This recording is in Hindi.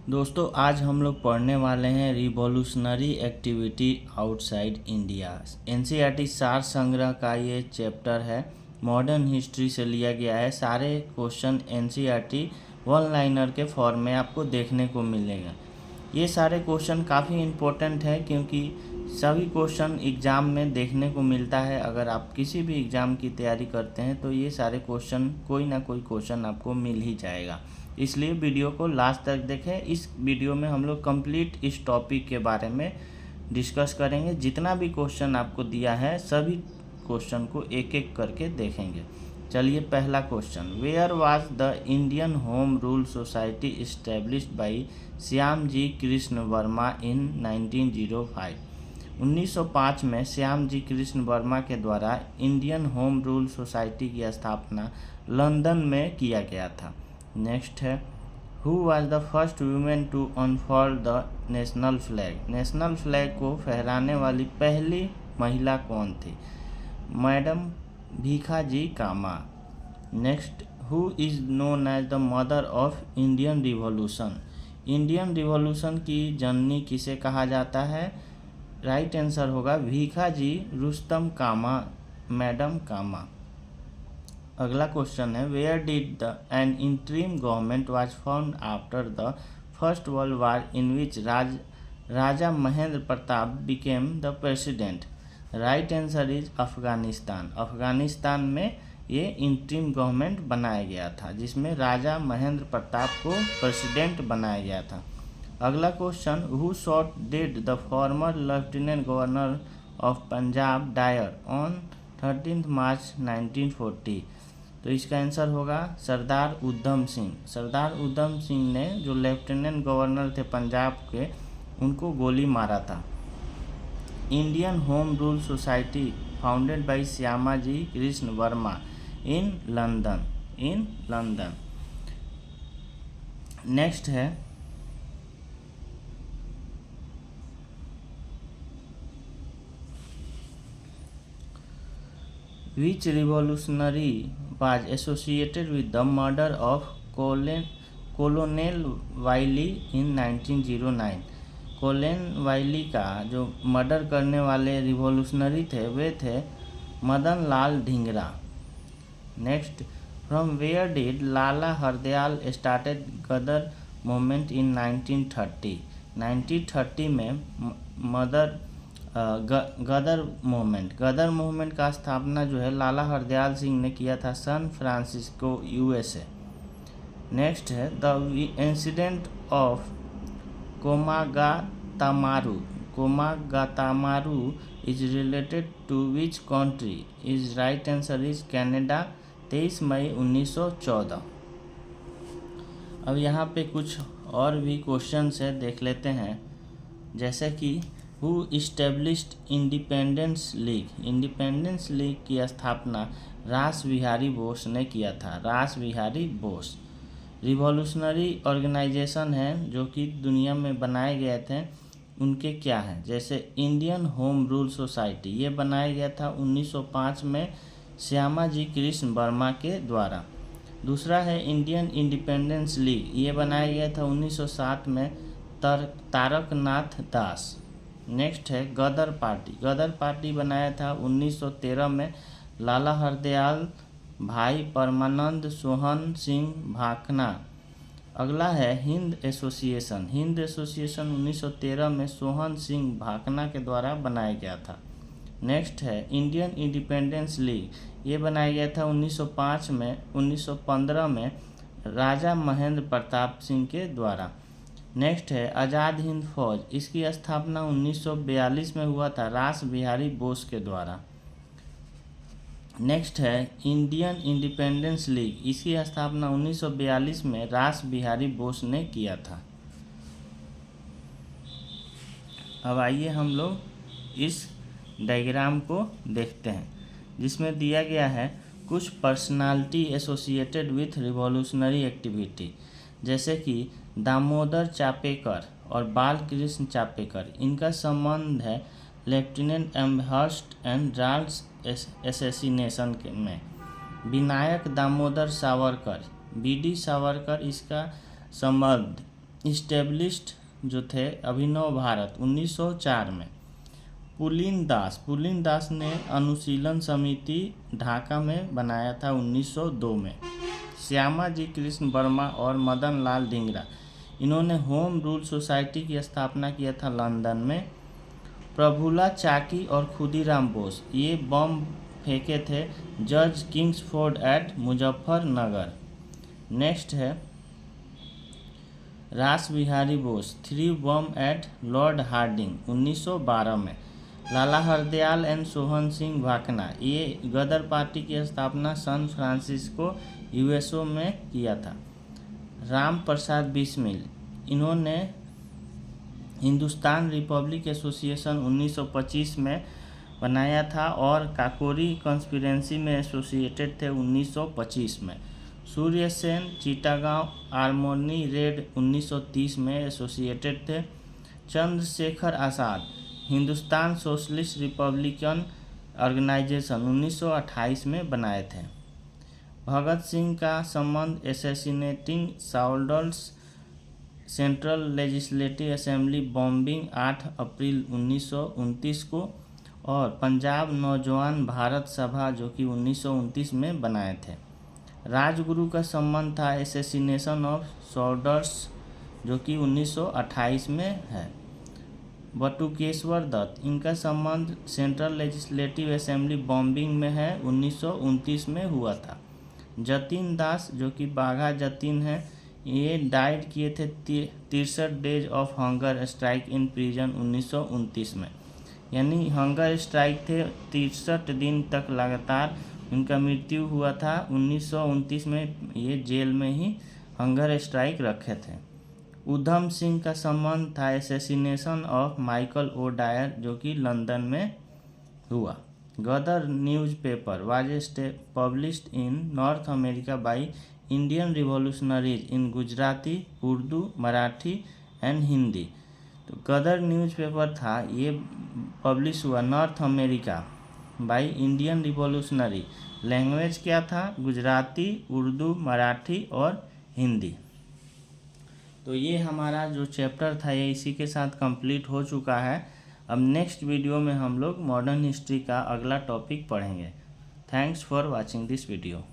दोस्तों आज हम लोग पढ़ने वाले हैं revolutionary activity outside India. NCERT सार संग्रह का ये चैप्टर है, मॉडर्न हिस्ट्री से लिया गया है। सारे क्वेश्चन एनसीईआरटी वन लाइनर के फॉर्म में आपको देखने को मिलेगा। ये सारे क्वेश्चन काफ़ी इम्पोर्टेंट है क्योंकि सभी क्वेश्चन एग्ज़ाम में देखने को मिलता है। अगर आप किसी भी एग्ज़ाम की तैयारी करते हैं तो ये सारे क्वेश्चन कोई ना कोई क्वेश्चन आपको मिल ही जाएगा, इसलिए वीडियो को लास्ट तक देखें। इस वीडियो में हम लोग कंप्लीट इस टॉपिक के बारे में डिस्कस करेंगे। जितना भी क्वेश्चन आपको दिया है सभी क्वेश्चन को एक एक करके देखेंगे। चलिए पहला question, where was the Indian home rule Society established by Shyamji Krishna Varma in 1905। 1905 में श्याम जी कृष्ण वर्मा के द्वारा इंडियन होम रूल सोसाइटी की स्थापना लंदन में किया गया था। नेक्स्ट है, who was the first women to unfold the national flag. National flag को फहराने वाली पहली महिला कौन थी? Madam Bhikaji Cama. Next, who is known as the mother of Indian revolution. Indian revolution की जननी किसे कहा जाता है? राइट आंसर होगा भीखाजी रुस्तम कामा, मैडम कामा। अगला क्वेश्चन है, where did an interim government was formed after the first world war in which Raja Mahendra Pratap became the president. Right answer is Afghanistan. Afghanistan में ये इंटरिम गवर्नमेंट बनाया गया था जिसमें राजा महेंद्र प्रताप को प्रेसिडेंट बनाया गया था। अगला question, who shot dead the former lieutenant governor of Punjab Dyer on 13 March 1940। तो इसका आंसर होगा सरदार उधम सिंह। सरदार उधम सिंह ने जो लेफ्टिनेंट गवर्नर थे पंजाब के, उनको गोली मारा था। Indian home rule society founded by Shyama ji Krishna Varma in London. Next है, which revolutionary was associated with the murder of Colonel Wiley in 1909। Colonel Wiley का जो मर्डर करने वाले रिवॉल्यूशनरी थे वे थे Madan Lal Dhingra. Next, from where did Lala Hardayal started Ghadar movement in 1930। 1930 में गदर मूवमेंट का स्थापना जो है लाला हरदयाल सिंह ने किया था सैन फ्रांसिस्को यूएसए। नेक्स्ट है, the incident of Komagata Maru is related to which country. Is right answer is Canada, 23 मई 1914। अब यहाँ पे कुछ और भी क्वेश्चंस है, देख लेते हैं। जैसे कि who established independence league. Independence league की स्थापना रास बिहारी बोस ने किया था। रास बिहारी बोस रिवॉल्यूशनरी ऑर्गेनाइजेशन है जो कि दुनिया में बनाए गए थे, उनके क्या हैं? जैसे इंडियन होम रूल सोसाइटी, ये बनाया गया था 1905 में श्यामा जी कृष्ण वर्मा के द्वारा। दूसरा है इंडियन इंडिपेंडेंस लीग, ये बनाया गया था 1907 में तारकनाथ दास। नेक्स्ट है गदर पार्टी। गदर पार्टी बनाया था 1913 में लाला हरदयाल भाई परमानंद सोहन सिंह भाखना। अगला है हिंद एसोसिएशन। हिंद एसोसिएशन 1913 में सोहन सिंह भाखना के द्वारा बनाया गया था। नेक्स्ट है इंडियन इंडिपेंडेंस लीग, ये बनाया गया था 1905 में 1915 में राजा महेंद्र प्रताप सिंह के द्वारा। नेक्स्ट है आज़ाद हिंद फौज, इसकी स्थापना 1942 में हुआ था रास बिहारी बोस के द्वारा। नेक्स्ट है इंडियन इंडिपेंडेंस लीग, इसकी स्थापना 1942 में रास बिहारी बोस ने किया था। अब आइए हम लोग इस डायग्राम को देखते हैं जिसमें दिया गया है कुछ personality associated with revolutionary activity, जैसे कि दामोदर चापेकर और बालकृष्ण चापेकर। इनका संबंध है लेफ्टिनेंट एम्बहर्स्ट एंड राल्स एसेसिनेशन में। विनायक दामोदर सावरकर, बीडी सावरकर, इसका संबंध इस्टेब्लिश्ड जो थे अभिनव भारत 1904 में। पुलिन दास ने अनुशीलन समिति ढाका में बनाया था 1902 में। श्यामा जी कृष्ण वर्मा और मदन लाल ढींगरा, इन्होंने होम रूल सोसाइटी की स्थापना किया था लंदन में। प्रफुल्ला चाकी और खुदीराम बोस, ये बम फेंके थे जज किंग्सफोर्ड एट मुजफ्फरनगर। नेक्स्ट है रास बिहारी बोस, 3 बम एट लॉर्ड हार्डिंग 1912 में। लाला हरदयाल एंड सोहन सिंह भाकना, ये गदर पार्टी की स्थापना सैन फ्रांसिस्को यूएसए में किया था। राम प्रसाद बिस्मिल, इन्होंने हिंदुस्तान रिपब्लिक एसोसिएशन 1925 में बनाया था और काकोरी कॉन्स्पिरेंसी में एसोसिएटेड थे 1925 में। सूर्य सेन चिटागांव आर्मोनी रेड 1930 में एसोसिएटेड थे। Chandrashekhar Azad, Hindustan socialist republican organisation 1928 में बनाए थे। भगत सिंह का संबंध assassinating soldiers, central legislative assembly bombing 8 अप्रैल 1929 को, और पंजाब नौजवान भारत सभा जो कि 1929 में बनाए थे। राजगुरु का संबंध था एसेसिनेशन ऑफ सोल्जर्स जो कि 1928 में है। बटुकेश्वर दत्त, इनका संबंध सेंट्रल लेजिस्लेटिव असेंबली बॉम्बिंग में है, 1929 में हुआ था। जतिन दास जो कि बाघा जतिन है, ये डाइड किए थे 63 days of hunger strike in prison 1929 में, यानी हंगर स्ट्राइक थे 63 दिन तक लगातार, उनका मृत्यु हुआ था 1929 में, ये जेल में ही हंगर स्ट्राइक रखे थे। उधम सिंह का संबंध था assassination of Michael O'Dwyer जो कि लंदन में हुआ। Ghadar newspaper was published in North America by Indian revolutionaries in Gujarati, Urdu, Marathi and Hindi. तो गदर न्यूज़पेपर था, ये पब्लिश हुआ North America by Indian revolutionary. Language क्या था? गुजराती, उर्दू, मराठी और हिंदी। तो ये हमारा जो चैप्टर था ये इसी के साथ कंप्लीट हो चुका है। अब नेक्स्ट वीडियो में हम लोग मॉडर्न हिस्ट्री का अगला टॉपिक पढ़ेंगे। Thanks for watching this video.